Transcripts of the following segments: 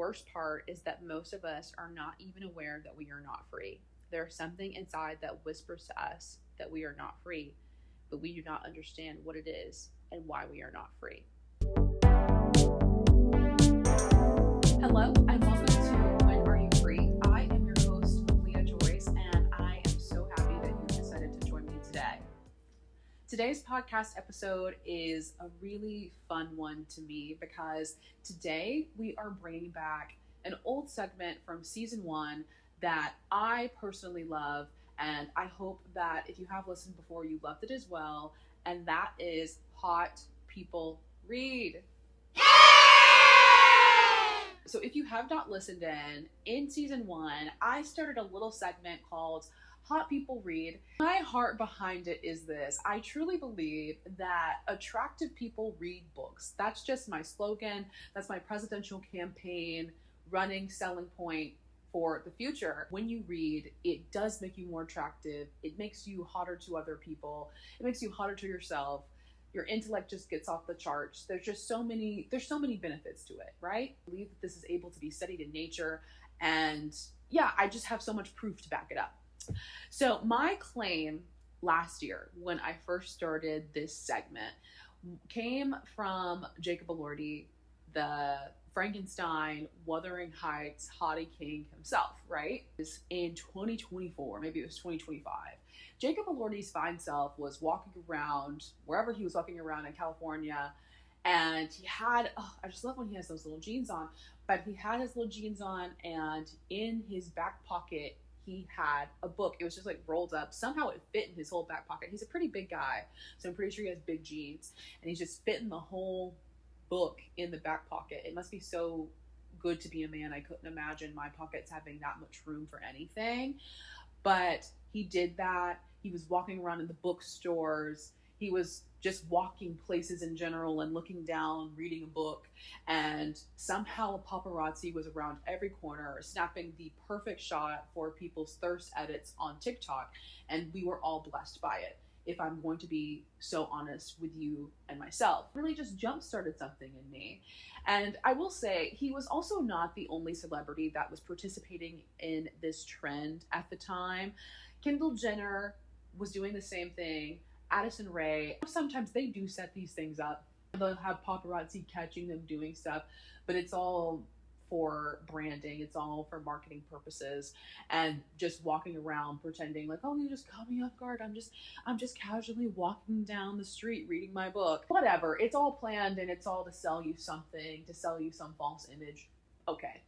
worst part is that most of us are not even aware that we are not free. There's something inside that whispers to us that we are not free, but we do not understand what it is and why we are not free. Hello, and welcome to When Are You Free? I am your host, Aaliyah Joyce, and I am so happy that you decided to join me today. Today's podcast episode is a really fun one to me because today we are bringing back an old segment from season 1 that I personally love, and I hope that if you have listened before, you loved it as well, and that is Hot People Read. So if you have not listened in season 1, I started a little segment called Hot People Read. My heart behind it is this. I truly believe that attractive people read books. That's just my slogan. That's my presidential campaign running selling point for the future. When you read, it does make you more attractive. It makes you hotter to other people. It makes you hotter to yourself. Your intellect just gets off the charts. There's so many benefits to it, right? I believe that this is able to be studied in nature. And yeah, I just have so much proof to back it up. So my claim last year when I first started this segment came from Jacob Elordi, the Frankenstein, Wuthering Heights, hottie king himself, right? In 2024, maybe it was 2025. Jacob Elordi's fine self was walking around, wherever he was walking around in California, and he had, I just love when he has those little jeans on, but he had his little jeans on, and in his back pocket, he had a book. It was just like rolled up. Somehow it fit in his whole back pocket. He's a pretty big guy, so I'm pretty sure he has big jeans, and he's just fitting the whole book in the back pocket. It must be so good to be a man. I couldn't imagine my pockets having that much room for anything, but he did that. He was walking around in the bookstores. He was just walking places in general and looking down, reading a book, and somehow a paparazzi was around every corner snapping the perfect shot for people's thirst edits on TikTok, and we were all blessed by it. If I'm going to be so honest with you and myself, really just jump-started something in me. And I will say, he was also not the only celebrity that was participating in this trend at the time. Kendall Jenner was doing the same thing. Addison Rae, sometimes they do set these things up. They'll have paparazzi catching them doing stuff, but it's all for branding. It's all for marketing purposes, and just walking around pretending like, oh, you just caught me off guard. I'm just casually walking down the street reading my book. Whatever. It's all planned, and it's all to sell you something, to sell you some false image. Okay.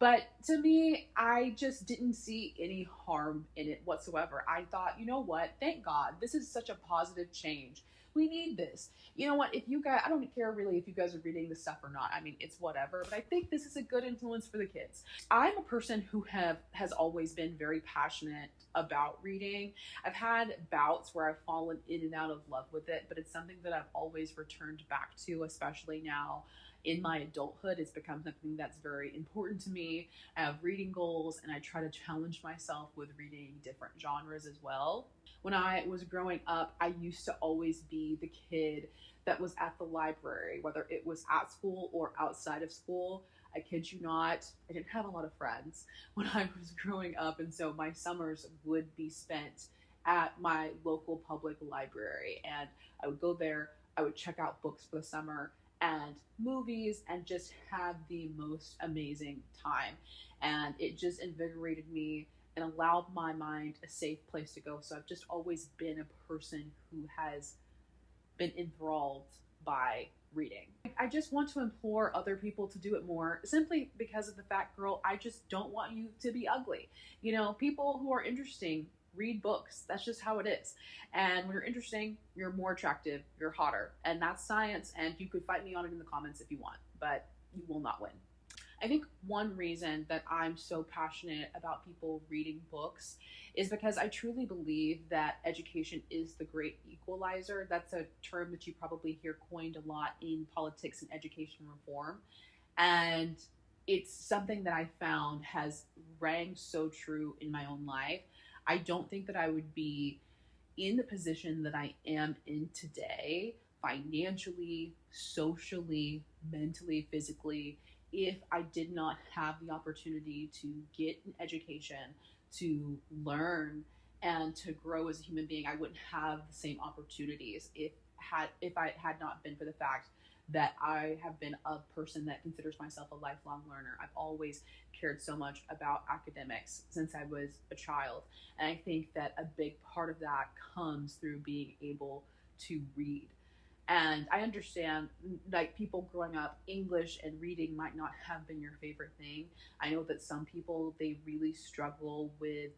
But to me, I just didn't see any harm in it whatsoever. I thought, you know what? Thank God. This is such a positive change. We need this. You know what? If you guys, I don't care really if you guys are reading this stuff or not. I mean, it's whatever. But I think this is a good influence for the kids. I'm a person who has always been very passionate about reading. I've had bouts where I've fallen in and out of love with it, but it's something that I've always returned back to, especially now. In my adulthood, it's become something that's very important to me. I have reading goals, and I try to challenge myself with reading different genres as well. When I was growing up, I used to always be the kid that was at the library, whether it was at school or outside of school. I kid you not, I didn't have a lot of friends when I was growing up, and so my summers would be spent at my local public library, and I would go there, I would check out books for the summer, and movies, and just have the most amazing time. And it just invigorated me and allowed my mind a safe place to go. So I've just always been a person who has been enthralled by reading. I just want to implore other people to do it more, simply because of the fact, girl, I just don't want you to be ugly. You know, people who are interesting read books. That's just how it is. And when you're interesting, you're more attractive, you're hotter. And that's science, and you could fight me on it in the comments if you want, but you will not win. I think one reason that I'm so passionate about people reading books is because I truly believe that education is the great equalizer. That's a term that you probably hear coined a lot in politics and education reform. And it's something that I found has rang so true in my own life. I don't think that I would be in the position that I am in today, financially, socially, mentally, physically, if I did not have the opportunity to get an education, to learn, and to grow as a human being, I wouldn't have the same opportunities if I had not been for the fact that I have been a person that considers myself a lifelong learner. I've always cared so much about academics since I was a child. And I think that a big part of that comes through being able to read. And I understand, like, people growing up, English and reading might not have been your favorite thing. I know that some people, they really struggle with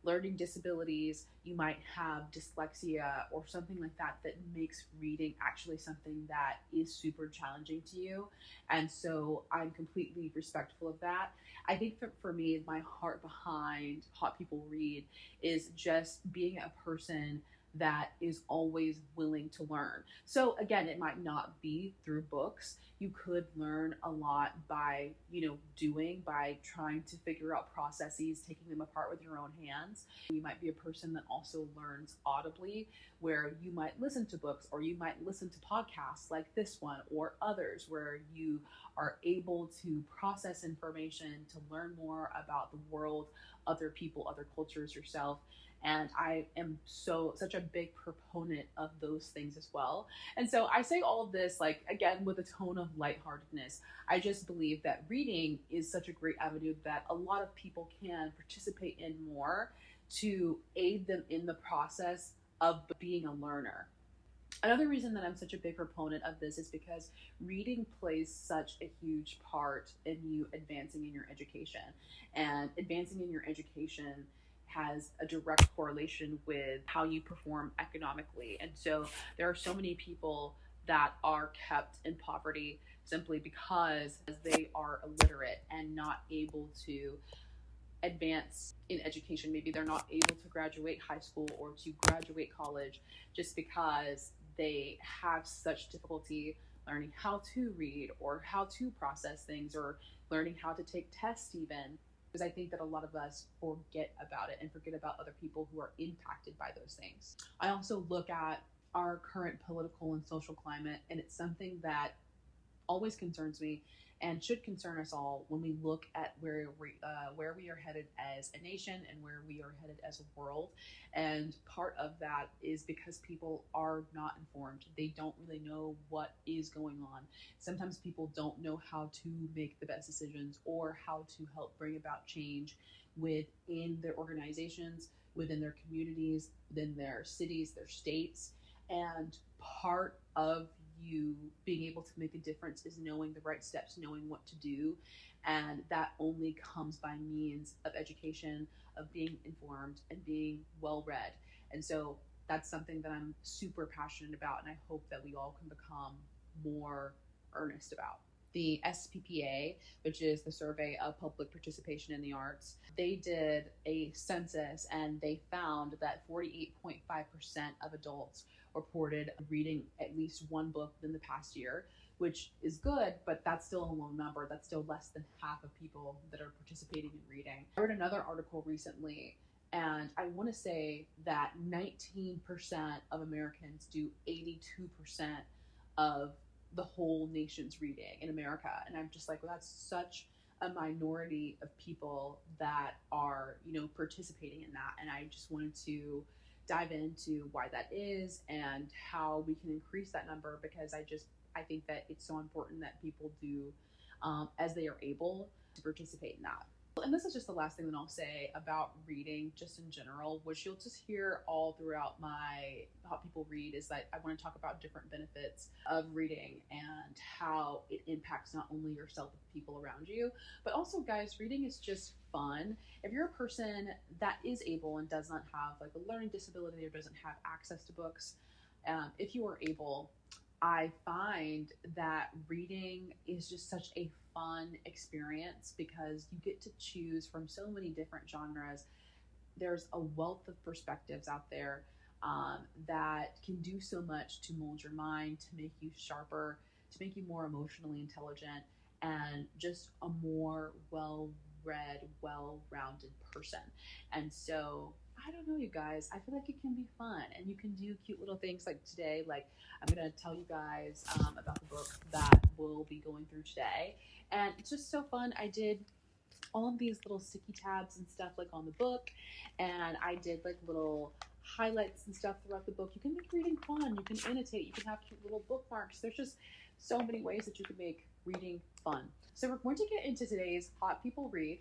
learning disabilities. You might have dyslexia or something like that that makes reading actually something that is super challenging to you. And so I'm completely respectful of that. I think that for me, my heart behind Hot People Read is just being a person that is always willing to learn. So again, it might not be through books. You could learn a lot by, doing, by trying to figure out processes, taking them apart with your own hands. You might be a person that also learns audibly, where you might listen to books or you might listen to podcasts like this one or others, where you are able to process information to learn more about the world, other people, other cultures, yourself. And I am such a big proponent of those things as well. And so I say all of this, like, again, with a tone of lightheartedness. I just believe that reading is such a great avenue that a lot of people can participate in more to aid them in the process of being a learner. Another reason that I'm such a big proponent of this is because reading plays such a huge part in you advancing in your education. And advancing in your education has a direct correlation with how you perform economically. And so there are so many people that are kept in poverty simply because they are illiterate and not able to advance in education. Maybe they're not able to graduate high school or to graduate college just because they have such difficulty learning how to read or how to process things or learning how to take tests even. Because I think that a lot of us forget about it and forget about other people who are impacted by those things. I also look at our current political and social climate, and it's something that always concerns me and should concern us all when we look at where we are headed as a nation and where we are headed as a world. And part of that is because people are not informed. They don't really know what is going on. Sometimes people don't know how to make the best decisions or how to help bring about change within their organizations, within their communities, within their cities, their states. And part of you being able to make a difference is knowing the right steps, knowing what to do. And that only comes by means of education, of being informed and being well read. And so that's something that I'm super passionate about, and I hope that we all can become more earnest about. The SPPA, which is the Survey of Public Participation in the Arts, they did a census and they found that 48.5% of adults reported reading at least one book within the past year, which is good, but that's still a low number. That's still less than half of people that are participating in reading. I read another article recently, and I want to say that 19% of Americans do 82% of the whole nation's reading in America. And I'm just like, well, that's such a minority of people that are, participating in that. And I just wanted to dive into why that is and how we can increase that number, because I think that it's so important that people do as they are able to participate in that. And this is just the last thing that I'll say about reading just in general, which you'll just hear all throughout my Hot People Read, is that I want to talk about different benefits of reading and how it impacts not only yourself but the people around you, but also, guys, reading is just fun. If you're a person that is able and does not have like a learning disability or doesn't have access to books, if you are able, I find that reading is just such a fun experience because you get to choose from so many different genres. There's a wealth of perspectives out there that can do so much to mold your mind, to make you sharper, to make you more emotionally intelligent, and just a more well-read, well-rounded person. And so I don't know, you guys. I feel like it can be fun, and you can do cute little things like today. Like, I'm gonna tell you guys about the book that we'll be going through today, and it's just so fun. I did all of these little sticky tabs and stuff like on the book, and I did like little highlights and stuff throughout the book. You can make reading fun. You can annotate. You can have cute little bookmarks. There's just so many ways that you can make reading fun. So we're going to get into today's Hot People Read,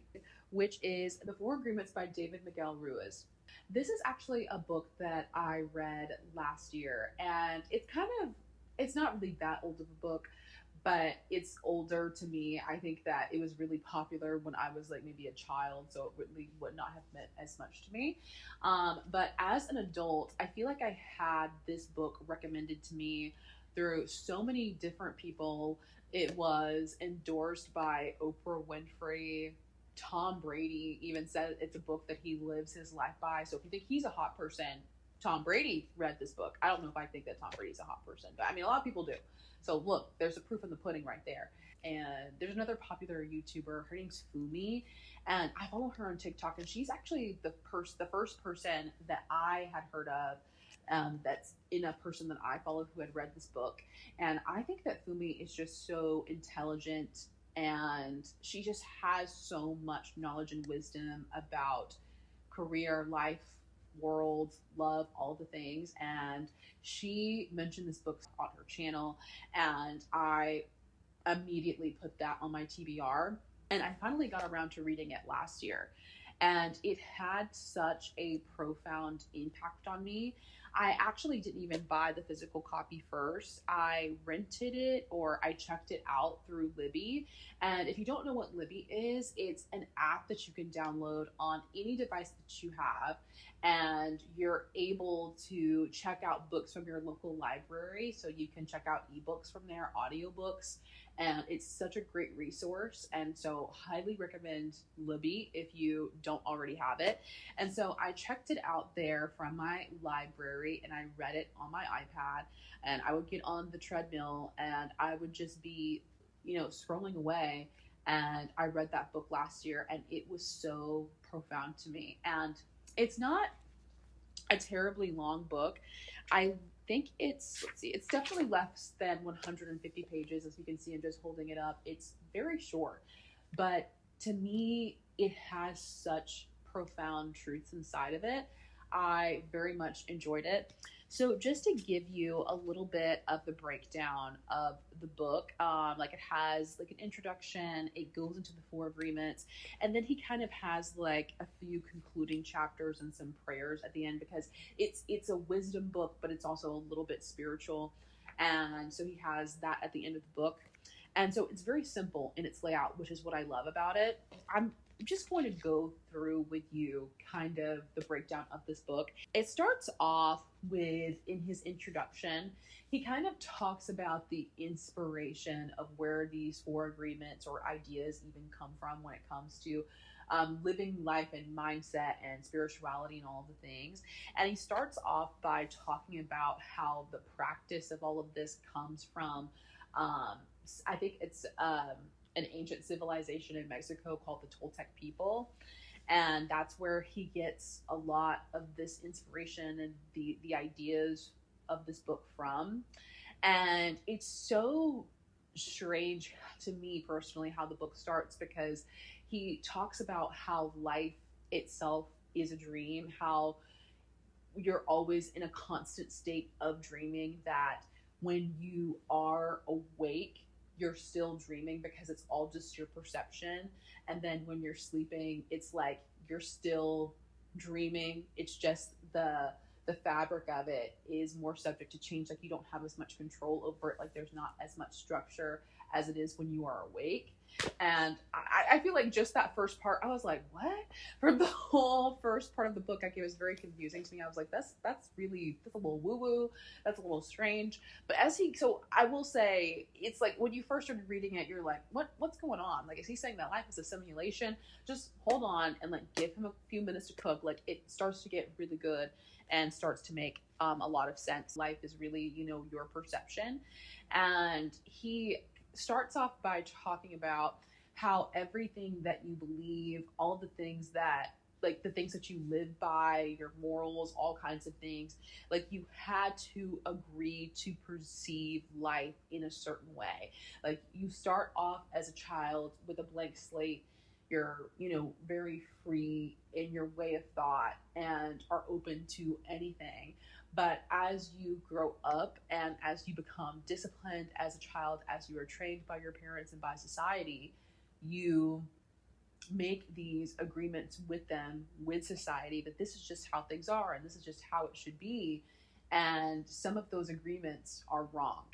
which is The Four Agreements by Don Miguel Ruiz. This is actually a book that I read last year, and it's not really that old of a book, but it's older to me. I think that it was really popular when I was like maybe a child, so it really would not have meant as much to me. But as an adult, I feel like I had this book recommended to me through so many different people. It was endorsed by Oprah Winfrey. Tom Brady even said it's a book that he lives his life by. So if you think he's a hot person, Tom Brady read this book. I don't know if I think that Tom Brady's a hot person, but I mean, a lot of people do. So look, there's a proof in the pudding right there. And there's another popular YouTuber. Her name's Fumi, and I follow her on TikTok. And she's actually the first person that I had heard of. That's in a person that I followed who had read this book. And I think that Fumi is just so intelligent, and she just has so much knowledge and wisdom about career, life, world, love, all the things. And she mentioned this book on her channel, and I immediately put that on my TBR. And I finally got around to reading it last year, and it had such a profound impact on me. I actually didn't even buy the physical copy first. I rented it, or I checked it out through Libby. And if you don't know what Libby is, it's an app that you can download on any device that you have. And you're able to check out books from your local library. So you can check out ebooks from there, audiobooks. And it's such a great resource. And so highly recommend Libby if you don't already have it. And so I checked it out there from my library, and I read it on my iPad. And I would get on the treadmill, and I would just be, scrolling away. And I read that book last year, and it was so profound to me. And it's not a terribly long book. I think it's definitely less than 150 pages. As you can see, I'm just holding it up. It's very short, but to me, it has such profound truths inside of it. I very much enjoyed it. So just to give you a little bit of the breakdown of the book, it has like an introduction, it goes into the four agreements, and then he kind of has like a few concluding chapters and some prayers at the end, because it's a wisdom book, but it's also a little bit spiritual. And so he has that at the end of the book. And so it's very simple in its layout, which is what I love about it. I'm just going to go through with you kind of the breakdown of this book. It starts off with, in his introduction, he kind of talks about the inspiration of where these four agreements or ideas even come from when it comes to living life and mindset and spirituality and all the things. And he starts off by talking about how the practice of all of this comes from, I think it's an ancient civilization in Mexico called the Toltec people. And that's where he gets a lot of this inspiration and the ideas of this book from. And it's so strange to me personally how the book starts, because he talks about how life itself is a dream, how you're always in a constant state of dreaming, that when you are awake, you're still dreaming because it's all just your perception. And then when you're sleeping, it's like you're still dreaming. It's just the fabric of it is more subject to change. Like you don't have as much control over it. Like there's not as much structure as it is when you are awake. And I feel like just that first part, I was like, what? For the whole first part of the book, like it was very confusing to me. I was like, that's a little woo-woo. That's a little strange. But so I will say, it's like when you first started reading it, you're like, what's going on? Like, is he saying that life is a simulation? Just hold on and like give him a few minutes to cook. Like it starts to get really good and starts to make a lot of sense. Life is really, your perception. And he starts off by talking about how everything that you believe, all the things that like the things that you live by, your morals, all kinds of things. Like you had to agree to perceive life in a certain way. Like you start off as a child with a blank slate. You're, very free in your way of thought and are open to anything. But as you grow up and as you become disciplined as a child, as you are trained by your parents and by society, you make these agreements with them, with society, that this is just how things are and this is just how it should be. And some of those agreements are wrong.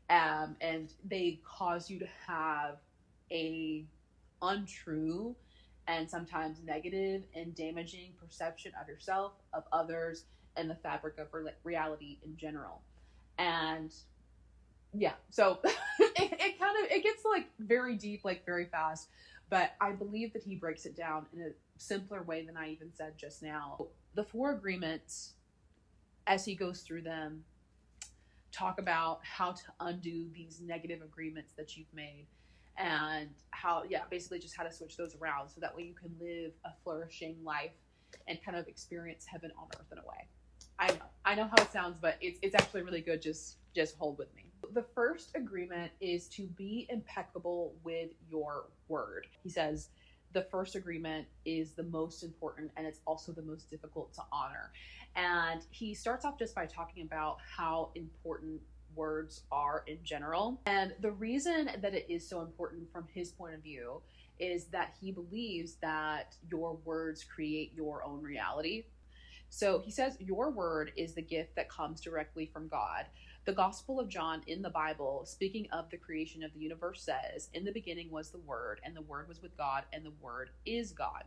And they cause you to have a untrue and sometimes negative and damaging perception of yourself, of others, and the fabric of reality in general. And yeah, so it gets like very deep, like very fast. But I believe that he breaks it down in a simpler way than I even said just now. The 4 agreements, as he goes through them, talk about how to undo these negative agreements that you've made, and how, basically just how to switch those around so that way you can live a flourishing life and kind of experience heaven on earth in a way. I know how it sounds, but it's actually really good. Just hold with me. The first agreement is to be impeccable with your word. He says the first agreement is the most important and it's also the most difficult to honor. And he starts off just by talking about how important words are in general. And the reason that it is so important from his point of view is that he believes that your words create your own reality. So he says your word is the gift that comes directly from God. The Gospel of John in the Bible, speaking of the creation of the universe, says, "In the beginning was the Word, and the Word was with God, and the Word is God."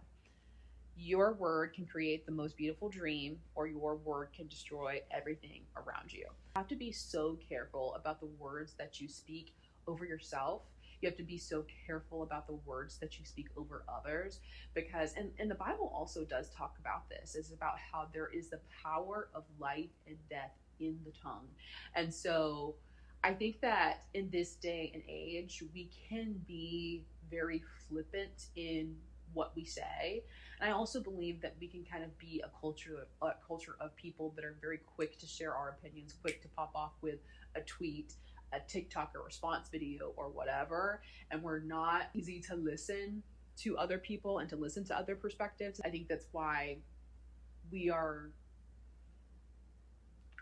Your word can create the most beautiful dream, or your word can destroy everything around you. You have to be so careful about the words that you speak over yourself. You have to be so careful about the words that you speak over others, because, and the Bible also does talk about this, is about how there is the power of life and death in the tongue. And so I think that in this day and age, we can be very flippant in what we say. And I also believe that we can kind of be a culture of people that are very quick to share our opinions, quick to pop off with a tweet, a TikTok or response video or whatever. And we're not easy to listen to other people and to listen to other perspectives. I think that's why we are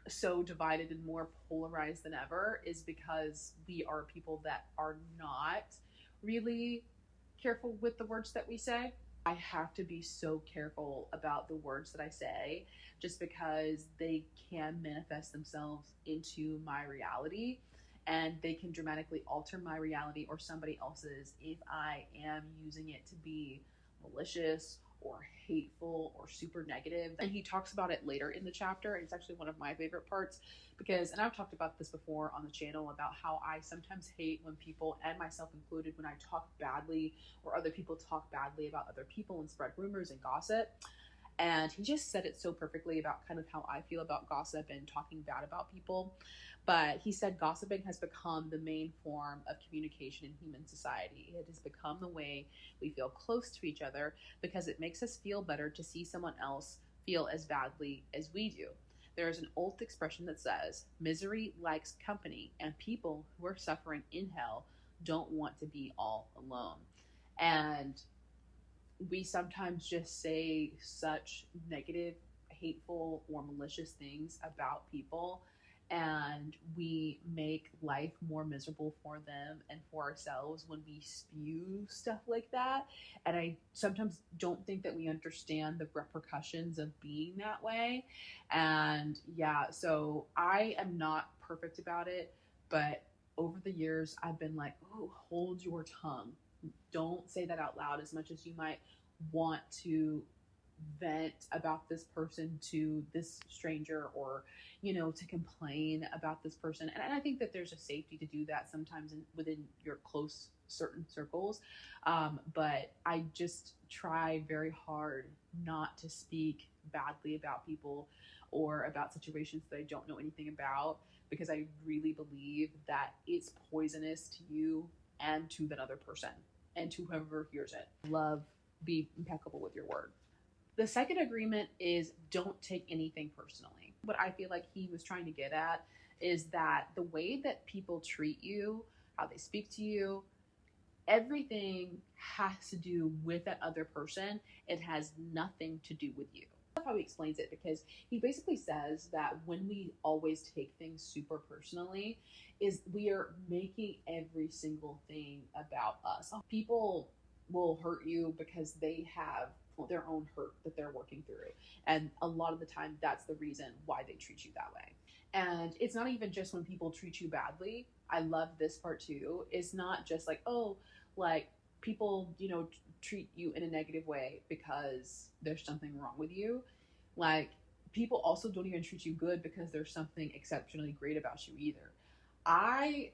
so divided and more polarized than ever, is because we are people that are not really careful with the words that we say. I have to be so careful about the words that I say, just because they can manifest themselves into my reality, and they can dramatically alter my reality or somebody else's if I am using it to be malicious or hateful or super negative. And he talks about it later in the chapter, and it's actually one of my favorite parts, because, and I've talked about this before on the channel, about how I sometimes hate when people, and myself included, when I talk badly or other people talk badly about other people and spread rumors and gossip. And he just said it so perfectly about kind of how I feel about gossip and talking bad about people. But he said gossiping has become the main form of communication in human society. It has become the way we feel close to each other, because it makes us feel better to see someone else feel as badly as we do. There is an old expression that says, "Misery likes company, and people who are suffering in hell don't want to be all alone." And we sometimes just say such negative, hateful, or malicious things about people, and we make life more miserable for them and for ourselves when we spew stuff like that. And I sometimes don't think that we understand the repercussions of being that way. And yeah, so I am not perfect about it, but over the years I've been like, oh, hold your tongue. Don't say that out loud, as much as you might want to vent about this person to this stranger, or to complain about this person. And I think that there's a safety to do that sometimes within your close certain circles, but I just try very hard not to speak badly about people or about situations that I don't know anything about, because I really believe that it's poisonous to you and to that other person and to whoever hears it. Love, be impeccable with your word. The second agreement is don't take anything personally. What I feel like he was trying to get at is that the way that people treat you, how they speak to you, everything has to do with that other person. It has nothing to do with you. I love how he explains it, because he basically says that when we always take things super personally, is we are making every single thing about us. People will hurt you because they have their own hurt that they're working through, and a lot of the time that's the reason why they treat you that way. And it's not even just when people treat you badly. I love this part too. It's not just like, oh, like people, treat you in a negative way because there's something wrong with you. Like, people also don't even treat you good because there's something exceptionally great about you either. I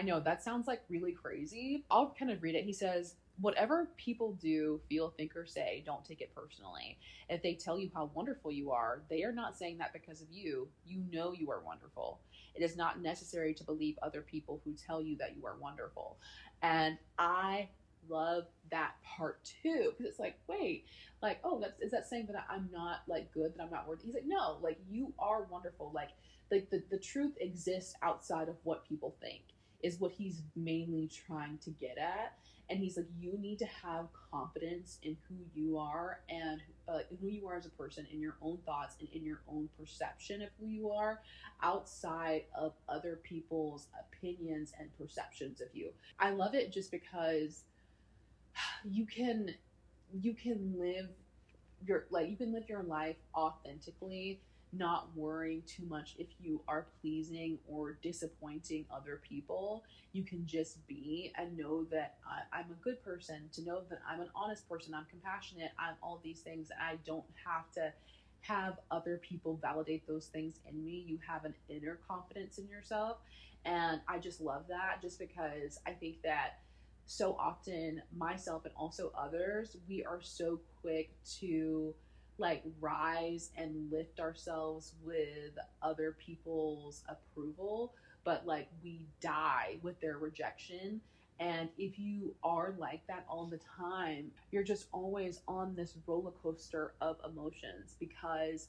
know that sounds like really crazy. I'll kind of read it. He says, whatever people do, feel, think, or say, don't take it personally. If they tell you how wonderful you are, they are not saying that because of you. You know you are wonderful. It is not necessary to believe other people who tell you that you are wonderful. And I love that part too, because it's like, wait, like, oh, is that saying that I'm not like good, that I'm not worthy? He's like, no, like you are wonderful. Like the truth exists outside of what people think, is what he's mainly trying to get at. And he's like, you need to have confidence in who you are, and who you are as a person, in your own thoughts and in your own perception of who you are, outside of other people's opinions and perceptions of you. I love it just because you can live your life authentically, not worrying too much if you are pleasing or disappointing other people. You can just be and know that I'm a good person, to know that I'm an honest person, I'm compassionate, I'm all these things, and I don't have to have other people validate those things in me. You have an inner confidence in yourself. And I just love that, just because I think that so often, myself and also others, we are so quick to like rise and lift ourselves with other people's approval, but like we die with their rejection. And if you are like that all the time, you're just always on this roller coaster of emotions, because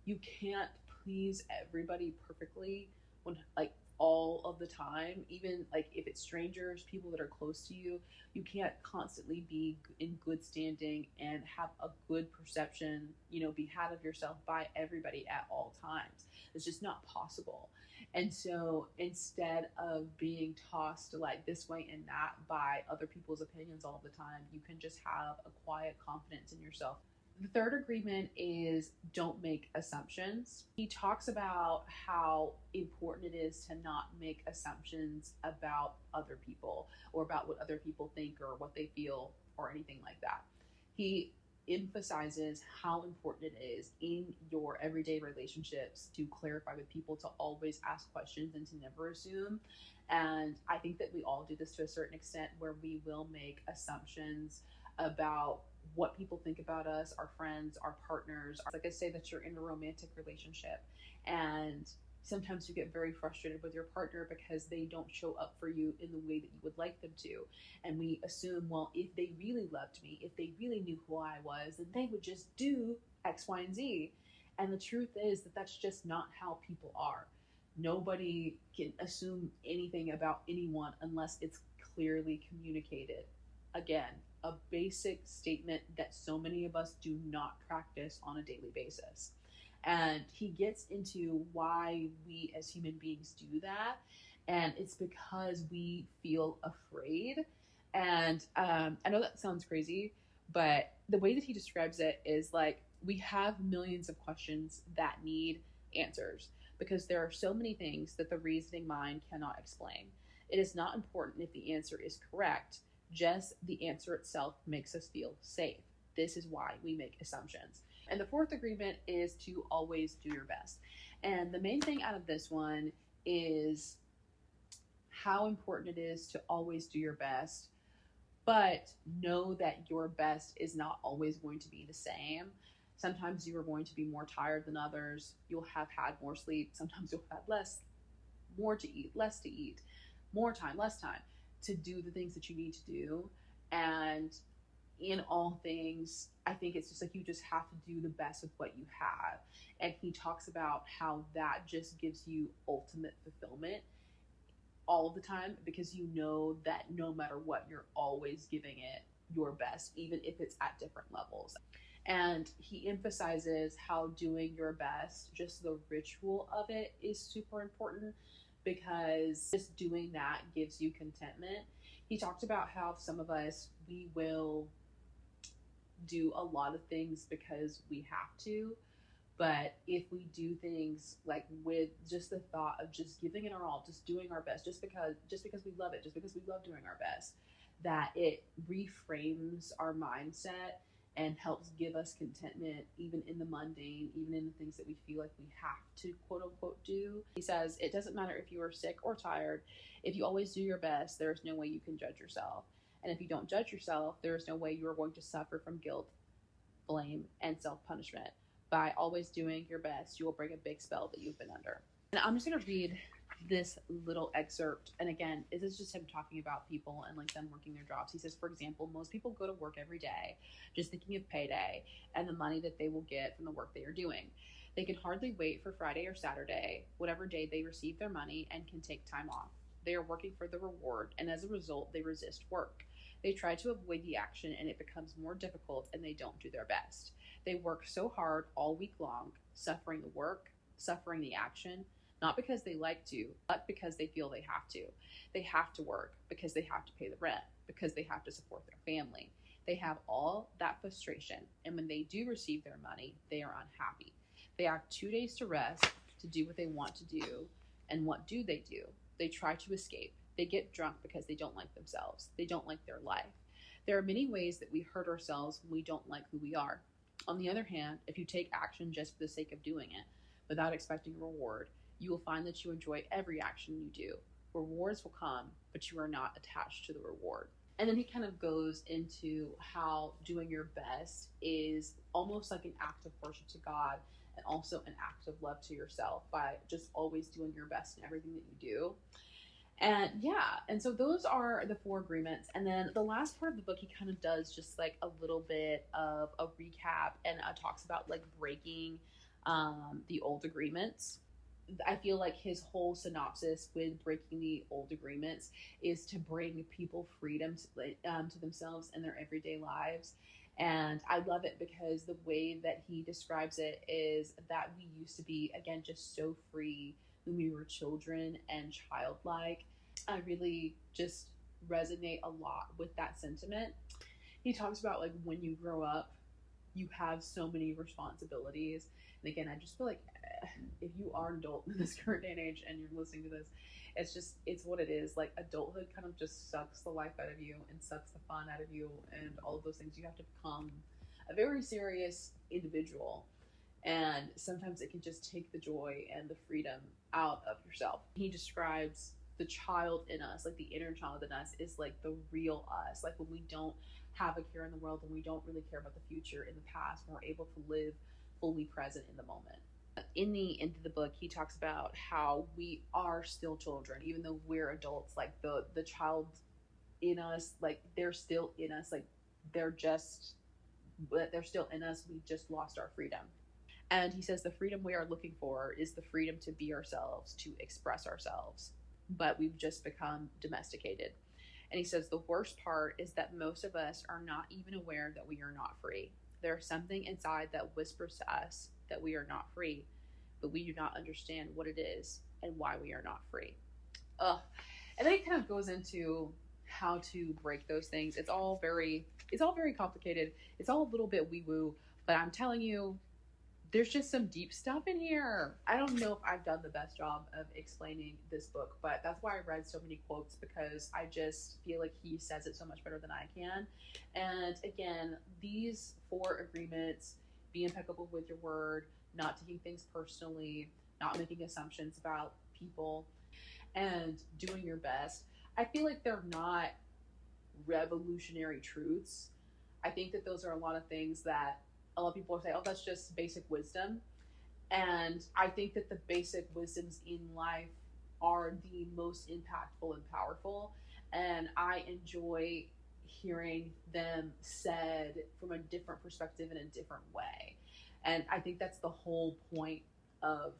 you can't please everybody perfectly when like all of the time. Even like if it's strangers, people that are close to you, you can't constantly be in good standing and have a good perception, be had of yourself by everybody at all times. It's just not possible. And so instead of being tossed like this way and that by other people's opinions all the time, you can just have a quiet confidence in yourself. The third agreement is don't make assumptions. He talks about how important it is to not make assumptions about other people, or about what other people think or what they feel or anything like that. He emphasizes how important it is in your everyday relationships to clarify with people, to always ask questions and to never assume. And I think that we all do this to a certain extent, where we will make assumptions about what people think about us, our friends, our partners. Like I say, that you're in a romantic relationship, and sometimes you get very frustrated with your partner because they don't show up for you in the way that you would like them to. And we assume, well, if they really loved me, if they really knew who I was, then they would just do X, Y, and Z. And the truth is that that's just not how people are. Nobody can assume anything about anyone unless it's clearly communicated. Again, a basic statement that so many of us do not practice on a daily basis. And he gets into why we as human beings do that. And it's because we feel afraid. And I know that sounds crazy, but the way that he describes it is like, we have millions of questions that need answers, because there are so many things that the reasoning mind cannot explain. It is not important if the answer is correct. Just the answer itself makes us feel safe. This is why we make assumptions. And the fourth agreement is to always do your best. And the main thing out of this one is how important it is to always do your best, but know that your best is not always going to be the same. Sometimes you are going to be more tired than others. You'll have had more sleep. Sometimes you'll have less, more to eat, less to eat, more time, less time to do the things that you need to do. And in all things, I think it's just like you just have to do the best with what you have. And he talks about how that just gives you ultimate fulfillment all of the time, because you know that no matter what, you're always giving it your best, even if it's at different levels. And he emphasizes how doing your best, just the ritual of it, is super important, because just doing that gives you contentment. He talked about how some of us, we will do a lot of things because we have to, but if we do things like with just the thought of just giving it our all, just doing our best, just because we love it, just because we love doing our best, that it reframes our mindset and helps give us contentment, even in the mundane, even in the things that we feel like we have to quote unquote do. He says, it doesn't matter if you are sick or tired. If you always do your best, there is no way you can judge yourself. And if you don't judge yourself, there is no way you are going to suffer from guilt, blame, and self-punishment. By always doing your best, you will break a big spell that you've been under. And I'm just going to read this little excerpt. And again, this is just him talking about people and like them working their jobs. He says, for example, most people go to work every day just thinking of payday and the money that they will get from the work they are doing. They can hardly wait for Friday or Saturday, whatever day they receive their money, and can take time off. They are working for the reward, and as a result, they resist work. They try to avoid the action, and it becomes more difficult, and they don't do their best. They work so hard all week long, suffering the work, suffering the action, not because they like to, but because they feel they have to. They have to work because they have to pay the rent, because they have to support their family. They have all that frustration, and when they do receive their money, they are unhappy. They have 2 days to rest, to do what they want to do, and what do? They try to escape. They get drunk because they don't like themselves. They don't like their life. There are many ways that we hurt ourselves when we don't like who we are. On the other hand, if you take action just for the sake of doing it, without expecting a reward, you will find that you enjoy every action you do. Rewards will come, but you are not attached to the reward. And then he kind of goes into how doing your best is almost like an act of worship to God, and also an act of love to yourself by just always doing your best in everything that you do. And yeah, and so those are the 4 agreements. And then the last part of the book, he kind of does just like a little bit of a recap, and talks about like breaking the old agreements. I feel like his whole synopsis with breaking the old agreements is to bring people freedom to themselves in their everyday lives. And I love it because the way that he describes it is that we used to be, again, just so free when we were children and childlike. I really just resonate a lot with that sentiment. He talks about like when you grow up, you have so many responsibilities. And again, I just feel like if you are an adult in this current day and age and you're listening to this, it's what it is. Like adulthood kind of just sucks the life out of you and sucks the fun out of you and all of those things. You have to become a very serious individual. And sometimes it can just take the joy and the freedom out of yourself. He describes the child in us, like the inner child in us, is like the real us. Like when we don't have a care in the world and we don't really care about the future in the past, and we're able to live fully present in the moment. In the end of the book, he talks about how we are still children, even though we're adults. Like the child in us, like they're still in us. Like they're still in us. We just lost our freedom. And he says the freedom we are looking for is the freedom to be ourselves, to express ourselves. But we've just become domesticated. And he says the worst part is that most of us are not even aware that we are not free. There's something inside that whispers to us that we are not free, but we do not understand what it is and why we are not free. And then it kind of goes into how to break those things. It's all very complicated. It's all a little bit wee-woo, but I'm telling you, there's just some deep stuff in here. I don't know if I've done the best job of explaining this book, but that's why I read so many quotes, because I just feel like he says it so much better than I can. And again, these 4 agreements: be impeccable with your word, not taking things personally, not making assumptions about people, and doing your best. I feel like they're not revolutionary truths. I think that those are a lot of things that a lot of people say, oh, that's just basic wisdom. And I think that the basic wisdoms in life are the most impactful and powerful. And I enjoy hearing them said from a different perspective in a different way. And I think that's the whole point of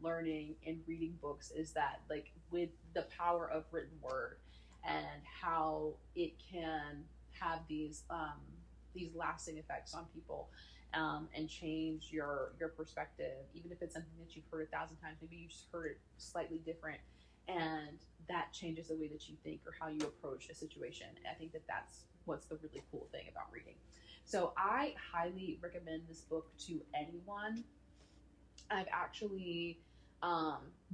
learning and reading books, is that like with the power of written word and how it can have these lasting effects on people, and change your perspective, even if it's something that you've heard 1,000 times. Maybe you just heard it slightly different, and that changes the way that you think or how you approach a situation. I think that that's what's the really cool thing about reading. So I highly recommend this book to anyone. I've actually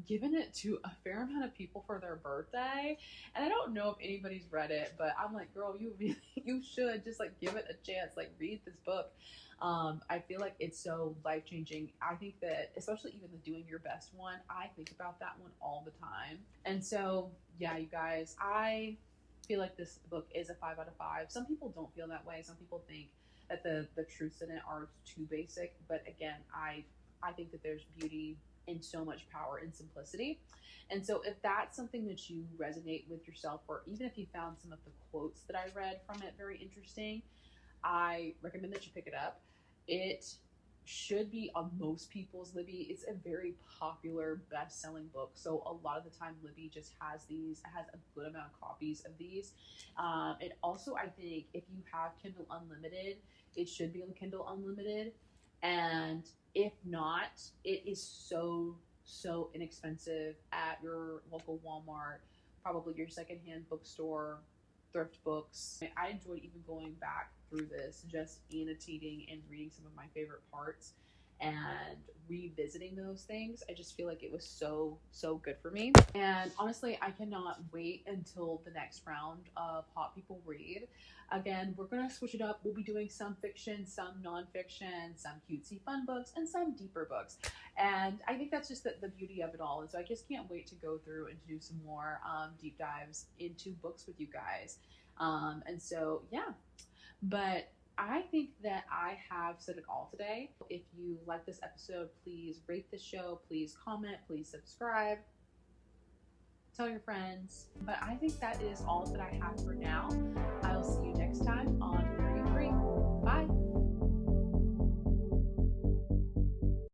given it to a fair amount of people for their birthday, and I don't know if anybody's read it, but I'm like, girl, you should just like give it a chance, like read this book. I feel like it's so life-changing. I think that especially even the Doing Your Best one, I think about that one all the time. And so yeah, you guys, I feel like this book is a 5 out of 5. Some people don't feel that way. Some people think that the truths in it are too basic, but again, I think that there's beauty and so much power in simplicity. And so if that's something that you resonate with yourself, or even if you found some of the quotes that I read from it very interesting, I recommend that you pick it up. It should be on most people's Libby. It's a very popular best-selling book, so a lot of the time Libby just has a good amount of copies of these. And also, I think if you have Kindle Unlimited, it should be on Kindle Unlimited. And if not, it is so inexpensive at your local Walmart, probably your secondhand bookstore, thrift books. I enjoyed even going back through this, just annotating and reading some of my favorite parts and revisiting those things. I just feel like it was so good for me. And honestly, I cannot wait until the next round of Hot People Read. Again, we're gonna switch it up. We'll be doing some fiction, some nonfiction, some cutesy fun books, and some deeper books. And I think that's just the beauty of it all. And so I just can't wait to go through and to do some more deep dives into books with you guys. And so yeah, but I think that I have said it all today. If you like this episode, please rate the show, please comment, please subscribe, tell your friends. But I think that is all that I have for now. I'll see you next time on